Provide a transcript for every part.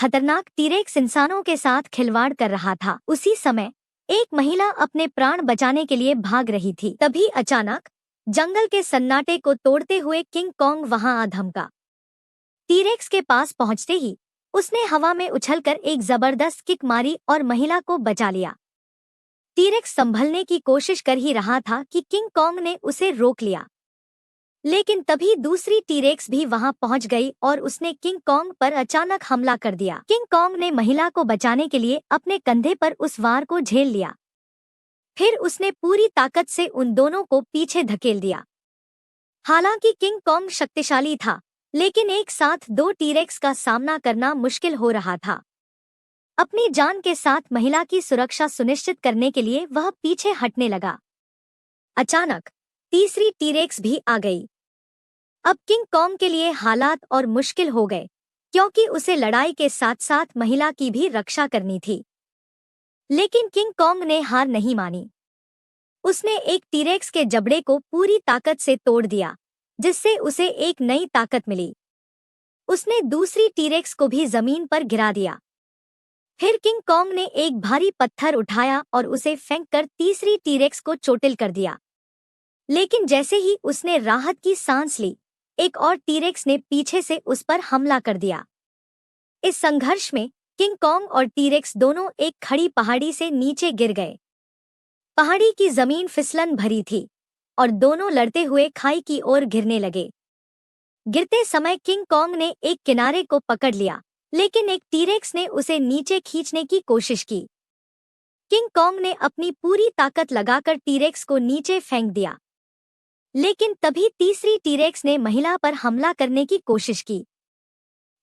खतरनाक टीरेक्स इंसानों के साथ खिलवाड़ कर रहा था। उसी समय एक महिला अपने प्राण बचाने के लिए भाग रही थी। तभी अचानक जंगल के सन्नाटे को तोड़ते हुए किंग कॉन्ग वहां आ धमका। टीरेक्स के पास पहुंचते ही उसने हवा में उछलकर एक जबरदस्त किक मारी और महिला को बचा लिया। टीरेक्स संभलने की कोशिश कर ही रहा था कि किंग कॉन्ग ने उसे रोक लिया, लेकिन तभी दूसरी टीरेक्स भी वहां पहुंच गई और उसने किंग कॉन्ग पर अचानक हमला कर दिया। किंग कॉन्ग ने महिला को बचाने के लिए अपने कंधे पर उस वार को झेल लिया। फिर उसने पूरी ताकत से उन दोनों को पीछे धकेल दिया। हालांकि किंग कॉन्ग शक्तिशाली था, लेकिन एक साथ दो टीरेक्स का सामना करना मुश्किल हो रहा था। अपनी जान के साथ महिला की सुरक्षा सुनिश्चित करने के लिए वह पीछे हटने लगा। अचानक तीसरी टीरेक्स भी आ गई। अब किंग कॉन्ग के लिए हालात और मुश्किल हो गए, क्योंकि उसे लड़ाई के साथ साथ महिला की भी रक्षा करनी थी। लेकिन किंग कॉन्ग ने हार नहीं मानी। उसने एक टीरेक्स के जबड़े को पूरी ताकत से तोड़ दिया, जिससे उसे एक नई ताकत मिली। उसने दूसरी टीरेक्स को भी जमीन पर गिरा दिया। फिर किंग कॉन्ग ने एक भारी पत्थर उठाया और उसे फेंककर तीसरी टीरेक्स को चोटिल कर दिया। लेकिन जैसे ही उसने राहत की सांस ली, एक और टीरेक्स ने पीछे से उस पर हमला कर दिया। इस संघर्ष में किंग कॉन्ग और टीरेक्स दोनों एक खड़ी पहाड़ी से नीचे गिर गए। पहाड़ी की जमीन फिसलन भरी थी और दोनों लड़ते हुए खाई की ओर गिरने लगे। गिरते समय किंग कॉन्ग ने एक किनारे को पकड़ लिया, लेकिन एक टीरेक्स ने उसे नीचे खींचने की कोशिश की। किंग कॉन्ग ने अपनी पूरी ताकत लगाकर टीरेक्स को नीचे फेंक दिया, लेकिन तभी तीसरी टीरेक्स ने महिला पर हमला करने की कोशिश की।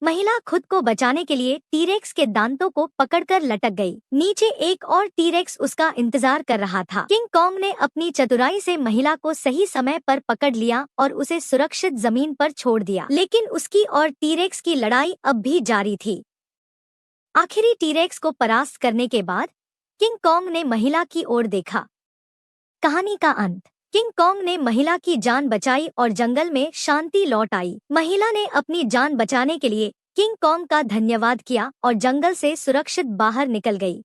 महिला खुद को बचाने के लिए टीरेक्स के दांतों को पकड़कर लटक गई। नीचे एक और टीरेक्स उसका इंतजार कर रहा था। किंग कॉन्ग ने अपनी चतुराई से महिला को सही समय पर पकड़ लिया और उसे सुरक्षित जमीन पर छोड़ दिया। लेकिन उसकी और टीरेक्स की लड़ाई अब भी जारी थी। आखिरी टीरेक्स को परास्त करने के बाद किंग कॉन्ग ने महिला की ओर देखा। कहानी का अंत। किंग कॉन्ग ने महिला की जान बचाई और जंगल में शांति लौट आई। महिला ने अपनी जान बचाने के लिए किंग कॉन्ग का धन्यवाद किया और जंगल से सुरक्षित बाहर निकल गई।